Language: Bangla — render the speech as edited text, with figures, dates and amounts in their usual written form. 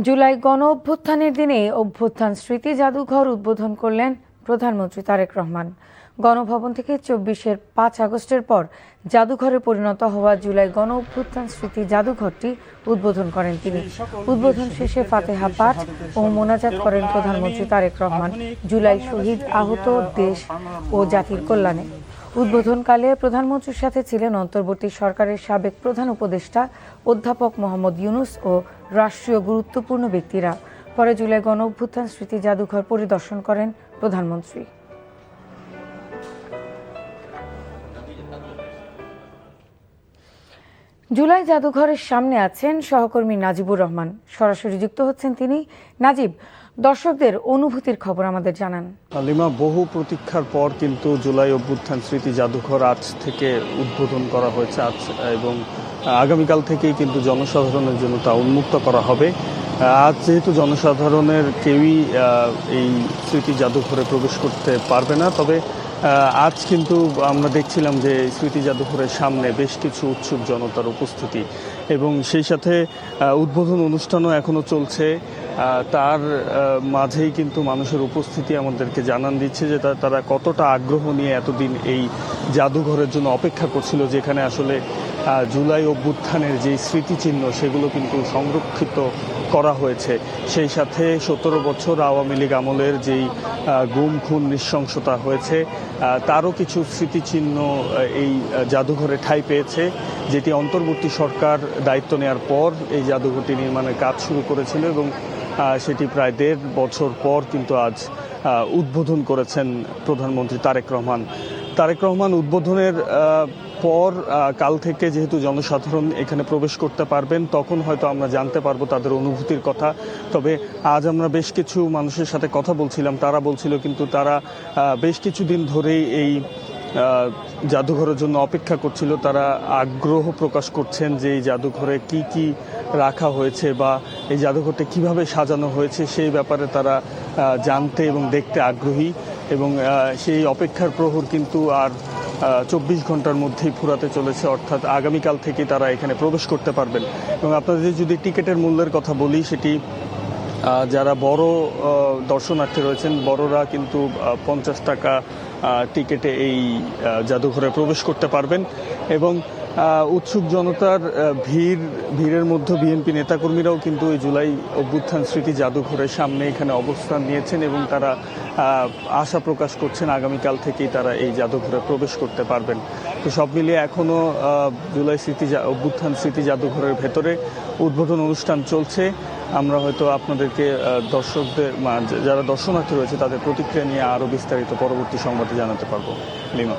জুলাই গণ অভ্যুত্থানের দিনে অভ্যুত্থান স্মৃতি জাদুঘর উদ্বোধন করলেন প্রধানমন্ত্রী তারেক রহমান। গণভবন থেকে ২৪-এর ৫ আগস্টের পর জাদুঘরে পরিণত হওয়া জুলাই গণ অভ্যুত্থান স্মৃতি জাদুঘরটি উদ্বোধন করেন তিনি। উদ্বোধন শেষে ফাতেহা পাঠ ও মোনাজাত করেন প্রধানমন্ত্রী তারেক রহমান জুলাই শহীদ, আহত, দেশ ও জাতির কল্যাণে। উদ্বোধনকালে প্রধানমন্ত্রীর সাথে ছিলেন অন্তর্বর্তী সরকারের সাবেক প্রধান উপদেষ্টা অধ্যাপক মোহাম্মদ ইউনূস ও রাষ্ট্রীয় গুরুত্বপূর্ণ ব্যক্তিরা। পরে জুলাই গণ অভ্যুত্থান স্মৃতি জাদুঘর পরিদর্শন করেন প্রধানমন্ত্রী। জুলাই জাদুঘরের সামনে আছেন সহকর্মী নাজিবুর রহমান, সরাসরি যুক্ত হচ্ছেন তিনি। নাজিব, দর্শকদের অনুভূতির খবর আমাদের জানান। লিমা, বহু প্রতীক্ষার পর কিন্তু জুলাই অভ্যুত্থান স্মৃতি জাদুঘর আজ থেকে উদ্বোধন করা হয়েছে এবং আগামীকাল থেকেই কিন্তু জনসাধারণের জন্য তা উন্মুক্ত করা হবে। আজ যেহেতু জনসাধারণের কেউই এই স্মৃতি জাদুঘরে প্রবেশ করতে পারবে না, তবে আজ কিন্তু আমরা দেখছিলাম যে স্মৃতি জাদুঘরের সামনে বেশ কিছু উৎসুক জনতার উপস্থিতি এবং সেই সাথে উদ্বোধন অনুষ্ঠানও এখনও চলছে। তার মাঝেই কিন্তু মানুষের উপস্থিতি আমাদেরকে জানান দিচ্ছে যে তারা কতটা আগ্রহ নিয়ে এতদিন এই জাদুঘরের জন্য অপেক্ষা করছিল, যেখানে আসলে জুলাই অভ্যুত্থানের যে স্মৃতিচিহ্ন সেগুলো কিন্তু সংরক্ষিত করা হয়েছে। সেই সাথে ১৭ বছর আওয়ামী লীগ আমলের যেই গুম খুন নৃশংসতা হয়েছে তারও কিছু স্মৃতিচিহ্ন এই জাদুঘরে ঠাঁই পেয়েছে, যেটি অন্তর্বর্তী সরকার দায়িত্ব নেওয়ার পর এই জাদুঘরটি নির্মাণের কাজ শুরু করেছিল এবং সেটি প্রায় ১.৫ বছর পর কিন্তু আজ উদ্বোধন করেছেন প্রধানমন্ত্রী তারেক রহমান। তারেক রহমান উদ্বোধনের পর কাল থেকে যেহেতু জনসাধারণ এখানে প্রবেশ করতে পারবেন, তখন হয়তো আমরা জানতে পারবো তাদের অনুভূতির কথা। তবে আজ আমরা বেশ কিছু মানুষের সাথে কথা বলছিলাম, তারা বলছিল কিন্তু তারা বেশ কিছুদিন ধরেই এই জাদুঘরের জন্য অপেক্ষা করছিল। তারা আগ্রহ প্রকাশ করছেন যে এই জাদুঘরে কি কি রাখা হয়েছে বা এই জাদুঘরটা কিভাবে সাজানো হয়েছে সেই ব্যাপারে তারা জানতে এবং দেখতে আগ্রহী এবং সেই অপেক্ষার প্রহর কিন্তু আর ২৪ ঘন্টার মধ্যেই ফুরাতে চলেছে, অর্থাৎ আগামীকাল থেকে তারা এখানে প্রবেশ করতে পারবেন। এবং আপনাদের যদি টিকিটের মূল্যের কথা বলি, সেটি যারা বড় দর্শনার্থী রয়েছেন, বড়রা কিন্তু ৫০ টাকা টিকিটে এই জাদুঘরে প্রবেশ করতে পারবেন এবং উৎসুক জনতার ভিড়ের মধ্যে বিএনপি নেতাকর্মীরাও কিন্তু এই জুলাই অভ্যুত্থান স্মৃতি জাদুঘরের সামনে এখানে অবস্থান নিয়েছেন এবং তারা আশা প্রকাশ করছেন আগামীকাল থেকেই তারা এই জাদুঘরে প্রবেশ করতে পারবেন। তো সব মিলিয়ে এখনও জুলাই অভ্যুত্থান স্মৃতি জাদুঘরের ভেতরে উদ্বোধন অনুষ্ঠান চলছে। আমরা হয়তো আপনাদেরকে দর্শকদের যারা দর্শনার্থী রয়েছে তাদের প্রতিক্রিয়া নিয়ে আরও বিস্তারিত পরবর্তী সংবাদে জানাতে পারবো। লিমা।